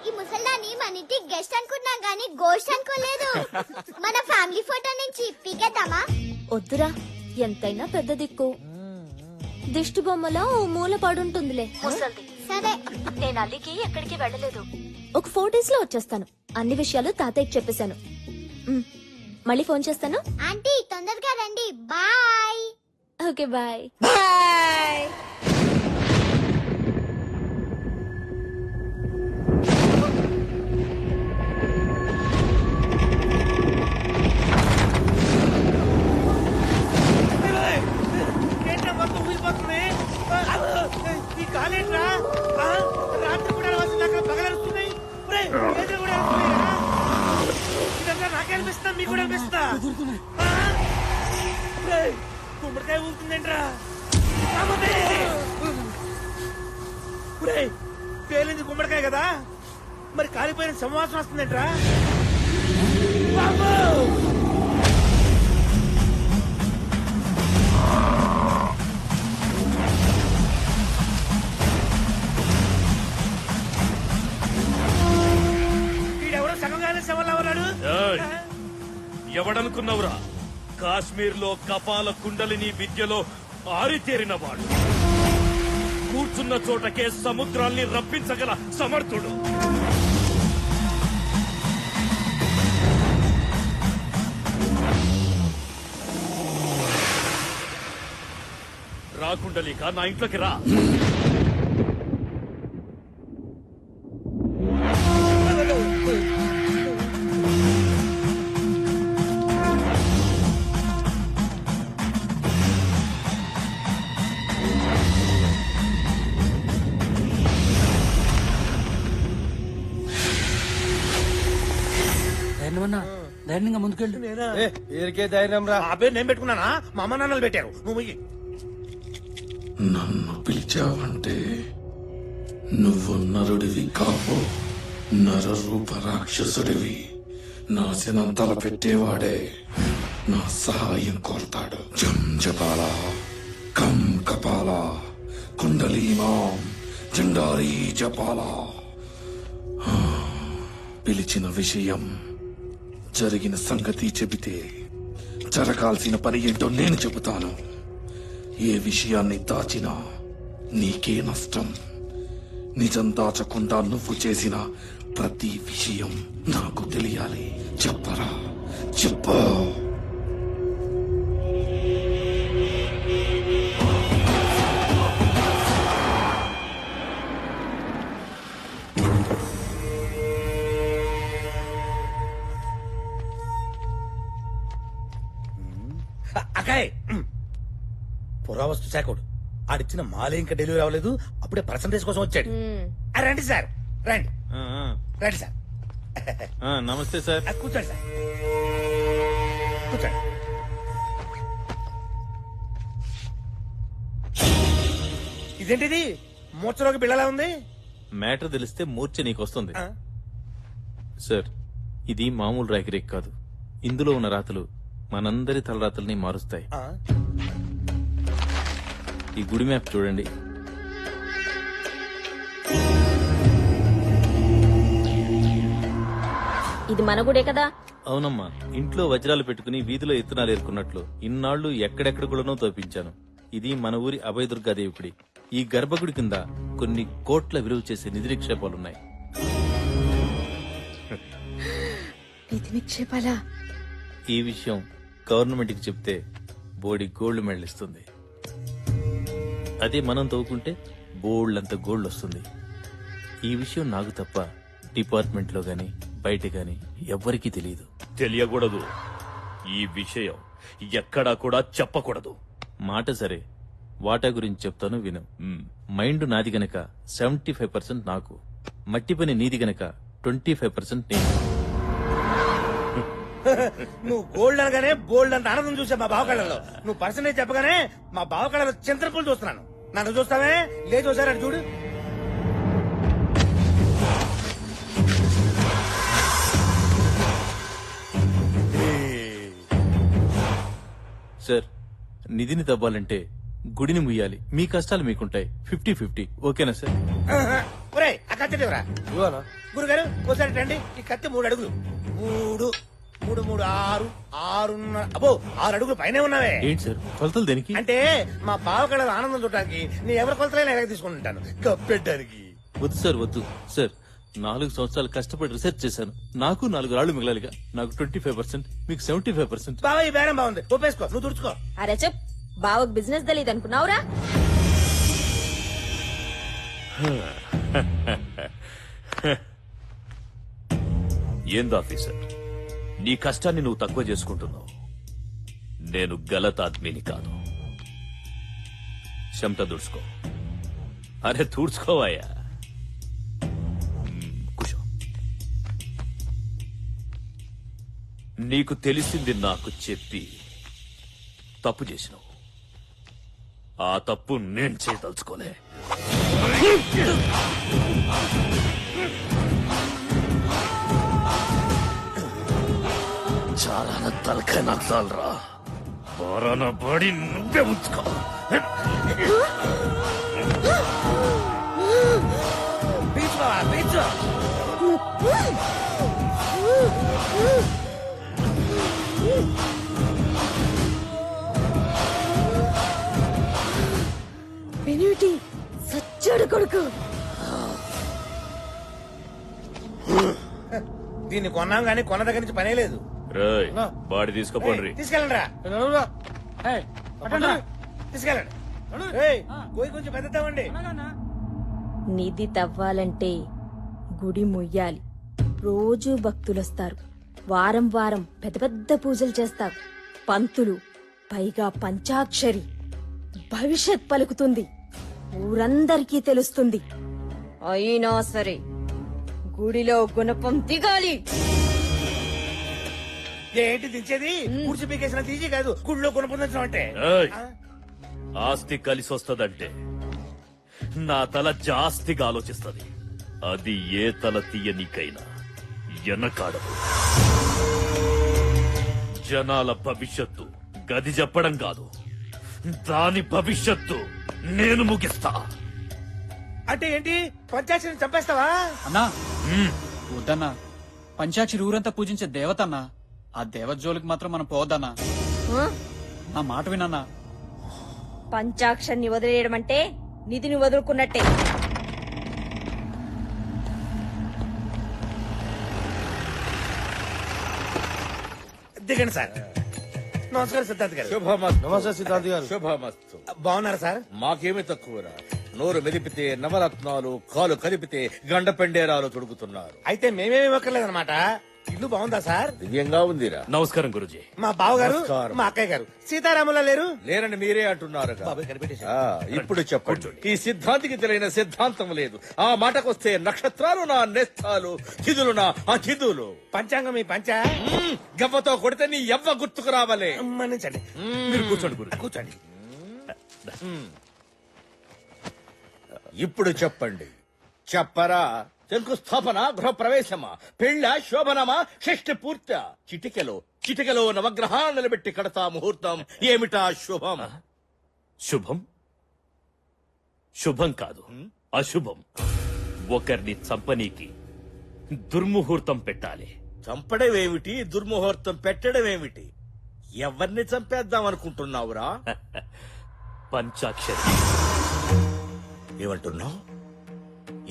ఈ ముసల్దాన్ని మన ఇంటి గెస్ట్ అనుకున్నాం గానీ గోస్ట్ అనుకోలేదు. మన ఫ్యామిలీ ఫోటో నుంచి పీకేద్దామా? వద్దురా, ఎంతైనా పెద్ద దిక్కు. దిష్టి బొమ్మలా ఓ మూల పడుంటుందిలే. సరే, నేను అల్లికి ఎక్కడికి వెళ్ళలేదు. ఒక 4 days లో వచ్చేస్తాను. అన్ని విషయాలు తాతయ్యకి చెప్పేశాను. మళ్ళీ ఫోన్ చేస్తాను. ఆంటీ తొందరగా రండి. బాయ్. Okay, bye. బాయ్. రాత్రి కూడా పగలరుస్తున్నాయి. ఇదంతా నాకే అనిపిస్తా, మీకు కూడా అనిపిస్తా. గుమ్మడికాయ ఊరుతుందేంట్రా? పేలింది గుమ్మడికాయ కదా, మరి కాలిపోయిన సంవాసన వస్తుందేంట్రా? ఎవడనుకున్నవురా? కాశ్మీర్ లో కపాల కుండలిని విద్యలో ఆరితేరినవాడు, కూర్చున్న చోటకే సముద్రాల్ని రప్పించగల సమర్థుడు. రా కుండలిక, నా ఇంట్లోకి రా. ధైర్యంగా ముందుకెళ్ళు. వీరికే ధైర్యం రా. ఆ పేరు నేను పెట్టుకున్నానా? మా అమ్మ నాన్నలు పెట్టారు. నువ్వు నన్ను పిలిచావంటే నువ్వు నరుడివి కావు, నరరూప రాక్షసుడివి. నాశనం తలపెట్టేవాడే నా సహాయం కోరతాడు. జం జపాల కం కపాల కుండలీమాం జండారీ జపాల. పిలిచిన విషయం, జరిగిన సంగతి చెబితే జరగాల్సిన పని ఏంటో నేను చెబుతాను. ఏ విషయాన్ని దాచినా నీకే నష్టం. నిజం దాచకుండా నువ్వు చేసిన ప్రతి విషయం నాకు తెలియాలి. చెప్పరా, చెప్పు. అకాయ్ పురావస్తు శాఖడు ఆడిచ్చిన మాలే ఇంకా డెలివరీ అవ్వలేదు, అప్పుడే పర్సంటేజ్ కోసం వచ్చాడు. రండి సార్, రండి రండి సార్. నమస్తే సార్. కూర్చోండి సార్, కూర్చోండి. ఇదేంటిది మూర్చలోకి బిళ్ళలా ఉంది? మ్యాటర్ తెలిస్తే మూర్ఛ నీకొస్తుంది సార్. ఇది మామూలు రైకరేక్ కాదు. ఇందులో ఉన్న రాతలు మనందరి తలరాతల్ని మారుస్తాయి. ఈ గుడి మ్యాప్ చూడండి. ఇది మన గుడే కదా? అవునమ్మా, ఇంట్లో వజ్రాలు పెట్టుకుని వీధిలో ఎత్తునాలు ఏరుకున్నట్లు ఇన్నాళ్లు ఎక్కడెక్కడ కూడానో తోపించాను. ఇది మన ఊరి అభయదుర్గాదేవి గుడి. ఈ గర్భగుడి కింద కొన్ని కోట్ల విలువ చేసే నిధి నిక్షేపాలున్నాయి. నిధి నిక్షేపాలా? ఈ విషయం గవర్నమెంట్ కి చెప్తే బోడి గోల్డ్ మెడల్ ఇస్తుంది. అదే మనం తవ్వుకుంటే బోల్డ్ గోల్డ్ వస్తుంది. ఈ విషయం నాకు తప్ప డిపార్ట్మెంట్ లో గాని బయట గాని ఎవ్వరికీ తెలియదు. తెలియకూడదు. ఈ విషయం ఎక్కడా కూడా చెప్పకూడదు. మాట సరే, వాటా గురించి చెప్తాను విను. మైండ్ నాది గనక 75% నాకు, మట్టి పని నీది గనక 25% నేను. నువ్వు గోల్డ్ అనగానే బోల్డ్ అంత ఆనందం చూసా మా బావకళ్ళలో. నువ్వు పర్సెంటేజ్ చెప్పగానే మా బావకళ్ళలో చింతపూలు చూస్తున్నాను. నన్ను చూస్తావే? లేదు చూసారా? చూడు. సార్, నిధిని తవ్వాలంటే గుడిని ముయ్యాలి. మీ కష్టాలు మీకుంటాయి. 50-50 ఓకేనా సార్? ఒరేయ్, అక్కడ కత్తి ఇవ్వరా గురుగారు ఒకసారి రండి. ఈ కత్తి 3 అడుగులు 3 3 3 6 6 అబ్బో 6 అడుగులు పైనే ఉన్నావే. ఏంటి సార్ కొలతలు దేనికి? అంటే మా బావ కళ ఆనందం చూడటానికి నీ ఎవరి కొలతలైనా ఎలాగ తీసుకుంటాను కప్పెట్టడానికి. వద్దు సార్ వద్దు సార్. 4 సంవత్సరాలు కష్టపడి రీసెర్చ్ చేశాను. నాకు 4 రాళ్లు మిగలాలిగా. నాకు 25%, మీకు 75%. బావ ఈ బేరం బాగుంది, ఒప్పేసుకో, నువ్వు తుడుచుకో. అరే చెప్, బావకు బిజినెస్ తెలియదు అనుకున్నావురా? ఏందాఫీసర్, నీ కష్టాన్ని నువ్వు తక్కువ చేసుకుంటున్నావు. నేను గలత్ ఆద్మీని కాదు. చెమట దుడుచుకో. అరే తూడ్చుకోవాయా. కూర్చో. నీకు తెలిసింది నాకు చెప్పి తప్పు చేసినావు. ఆ తప్పు నేను చేయదలుచుకోలే. చాలా తలకాయ నచ్చాలరా. బారాన బాడీ నువ్వే ఉంచుకో. పీచు బావా, పీచు. పెన్యూటీ సచ్చాడు కొడుకు. దీన్ని కొన్నాం గానీ కొన్న దగ్గర నుంచి పనే లేదు. రేయ్, బాడీ తీసుకోపోండి. తీసుకెళ్ళండి తీసుకెళ్ళండి. ఏయ్, కోయి కొంచెం పెద్దతామండి. నిధి తవ్వాలంటే గుడి ముయ్యాలి. రోజూ భక్తులొస్తారు. వారం వారం పెద్ద పెద్ద పూజలు చేస్తారు. పంతులు, పైగా పంచాక్షరి. భవిష్యత్ పలుకుతుంది. ఊరందరికీ తెలుస్తుంది. అయినా సరే గుడిలో గుణపం దిగాలి. ఏంటి దించేది? కూర్చి పీకేసిన తీసి కాదు, గుడిలో కొనుక్కుందాం అంటే. ఏయ్, ఆస్తి కలిసి వస్తదంటే నా తల జాస్తిగా ఆలోచిస్తది. అది ఏ తల తీయనికైనా ఎనకాడదు. జనాల భవిష్యత్తు గది చెప్పడం కాదు, దాని భవిష్యత్తు నేను ముగిస్తా. అంటే ఏంటి? పంచాయతీని చంపేస్తావా? అన్నా వద్దన్నా, పంచాక్షరి ఊరంతా పూజించే దేవతన్నా. ఆ దేవత జోలికి మాత్రం మనం పోవద్దన్నా. నా మాట వినన్నా. పంచాక్షరిని వదిలేయడం అంటే నిధిని వదులుకున్నట్టే. దిగండి సార్. నమస్కారం సిద్ధార్థ్ గారు. నమస్తే సిద్ధార్థ్ గారు. శుభమస్తు. బాగున్నారా సార్? మాకేమి తక్కువరా. నోరు మెదిపితే నవరత్నాలు, కాలు కలిపితే గండ పెండేరాలు తొడుగుతున్నారు. అయితే మేమేమి ఇవ్వక్కర్లేదన్నమాట. ఇల్లు బాగుందా సార్? దివ్యంగా ఉందిరా. నమస్కారం గురుజీ. మా బావగారు, నమస్కారం. మా అక్కయ్య గారు సీతారాములా లేరు? లేరని మీరే అంటున్నారు. బాబాయ్ కనిపెట్టేసి. ఇప్పుడు చెప్పండి, ఈ సిద్ధాంతికి తెలియని సిద్ధాంతం లేదు. ఆ మాటకొస్తే నక్షత్రాలు నా నేస్తాలు, తిథులు నా అతిథులు. పంచాంగం మీ పంచ గవ్వతో కొడితే నీ ఎవ్వ గుర్తుకు రావాలే. మన్నించండి. మీరు కూర్చోండి గురు. కూర్చోండి. ఇప్పుడు చెప్పండి, చెప్పరా. శంకుస్థాపన, గృహప్రవేశమా, పెళ్ళ, శోభనమా, షష్ఠి పూర్త? చిటికెలో నవగ్రహాలు నిలబెట్టి కడతా ముహూర్తం. ఏమిటా శుభం? శుభం శుభం కాదు, అశుభం. ఒకరిని చంపనీకి దుర్ముహూర్తం పెట్టాలి. చంపడమేమిటి, దుర్ముహూర్తం పెట్టడమేమిటి? ఎవరిని చంపేద్దాం అనుకుంటున్నావురా? పంచాక్షరి.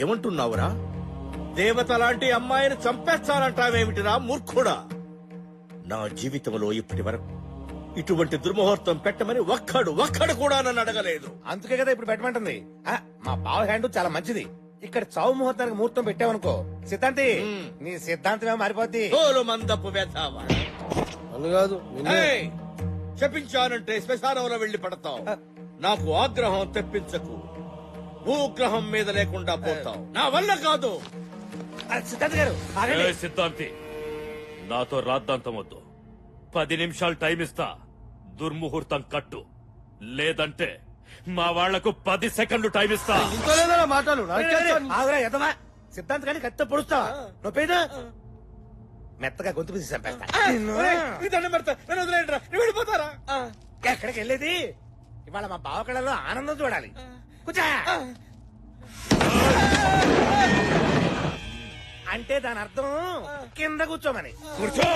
ఏమంటున్నావురా? దేవత లాంటి అమ్మాయిని చంపేస్తానంటావేమిటిరా మూర్ఖుడా? నా జీవితంలో ఇప్పటి వరకు ఇటువంటి దుర్ముహూర్తం పెట్టమని ఒక్కడు కూడా నన్ను అడగలేదు. అందుకే కదా ఇప్పుడు పెట్టమంటుంది. మా బావ హ్యాండ్ చాలా మంచిది. ఇక్కడ చావు ముహూర్తానికి ముహూర్తం పెట్టావనుకో సిద్ధాంతి, నీ సిద్ధాంతమే మారిపోద్ది. తోలు మందపు వేతావా చెప్పించానంటే శ్మశానంలో వెళ్లి పడతావు. నాకు ఆగ్రహం తెప్పించకు. భూగ్రహం మీద లేకుండా పోతావు. నా వల్ల కాదు. సిద్ధాంత్ గారు ఆగండి. ఏయ్ సిద్ధాంతి, నాతో రాద్దాంతం వద్దు. 10 నిమిషాలు టైం ఇస్తా. దుర్ముహూర్తం కట్టు, లేదంటే మా వాళ్లకు 10 సెకండ్లు టైం ఇస్తా. ఆగురా ఎదవా. సిద్ధాంత్ గారిని కత్తితో పొడుస్తావా? నొప్పేదా? మెత్తగా గొంతు పిసి చంపేస్తా. వెళ్ళిపోతారా? ఎక్కడికి వెళ్ళేది? ఇవాళ మా బావ కళలో ఆనందం చూడాలి. కూర్చో. అంటే దాని అర్థం కింద కూర్చోమని. కూర్చో.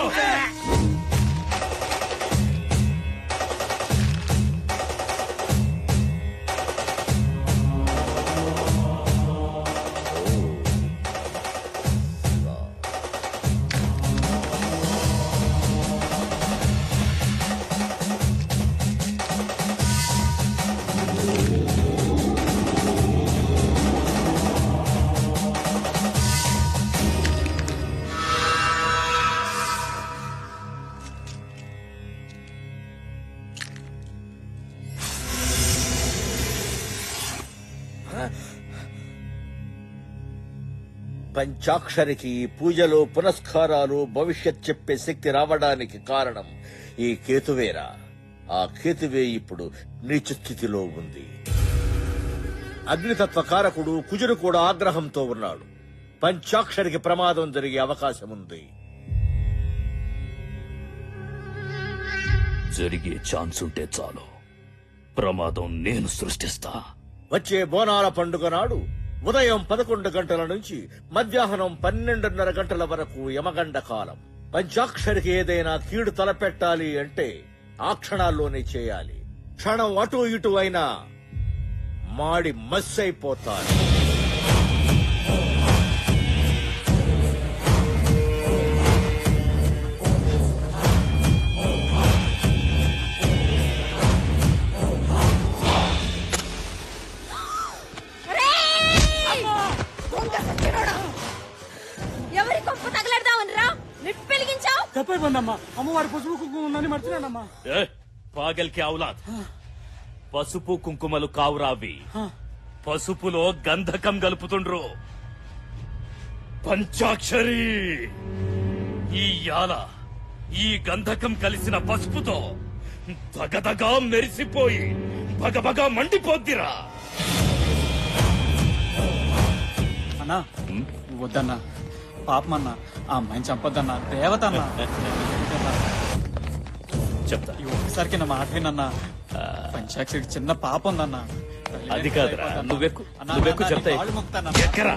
పంచాక్షరికి పూజలు పునస్కారాలు భవిష్యత్ చెప్పే శక్తి రావడానికి కారణం ఈ కేతువేరా. ఆ కేతువే ఇప్పుడు నీచ స్థితిలో ఉంది. అగ్నితత్వ కారకుడు కుజుడు కూడా ఆగ్రహంతో ఉన్నాడు. పంచాక్షరికి ప్రమాదం జరిగే అవకాశం ఉంది. జరిగే ఛాన్స్ ఉంటే చాలు, ప్రమాదం నేను సృష్టిస్తా. వచ్చే బోనాల పండుగ నాడు ఉదయం 11 గంటల నుంచి మధ్యాహ్నం 12:30 గంటల వరకు యమగండ కాలం. పంచాక్షరికి ఏదైనా కీడు తలపెట్టాలి అంటే ఆ క్షణాల్లోనే చేయాలి. క్షణం అటు ఇటు అయినా మాడి మస్సైపోతారు. ఎవరి కొంప తగలడదామని రా వెలిగించావు. తప్పైపోయిందమ్మా, అమ్మవారి పసుపు కుంకుమ ఉందని మర్చిపోయానమ్మా. ఏ, పాగల్ కే ఔలాద్. పసుపు కుంకుమలు కావురావి, పసుపులో గంధకం కలుపుతుండ్రు. పంచాక్షరి, ఈ యాల ఈ గంధకం కలిసిన పసుపుతో దగదగా మెరిసిపోయి బగబగా మండిపోద్దిరా. అన్నా వద్దన్నా, పాపమన్నా, ఆ అమ్మాయిని చంపొద్దన్నా. దేవత అన్నా, చెప్తా. ఈ ఒక్కసారికి నా మాట వినన్నా. పంచాక్షరికి చిన్న పాప ఉందన్నా. అది కాదురా, నువ్వెక్కు అన్నా, నువ్వెక్కు అన్నా, చెప్తా. నీ కాళ్ళు మొక్కుతానన్నా. ఎక్కరా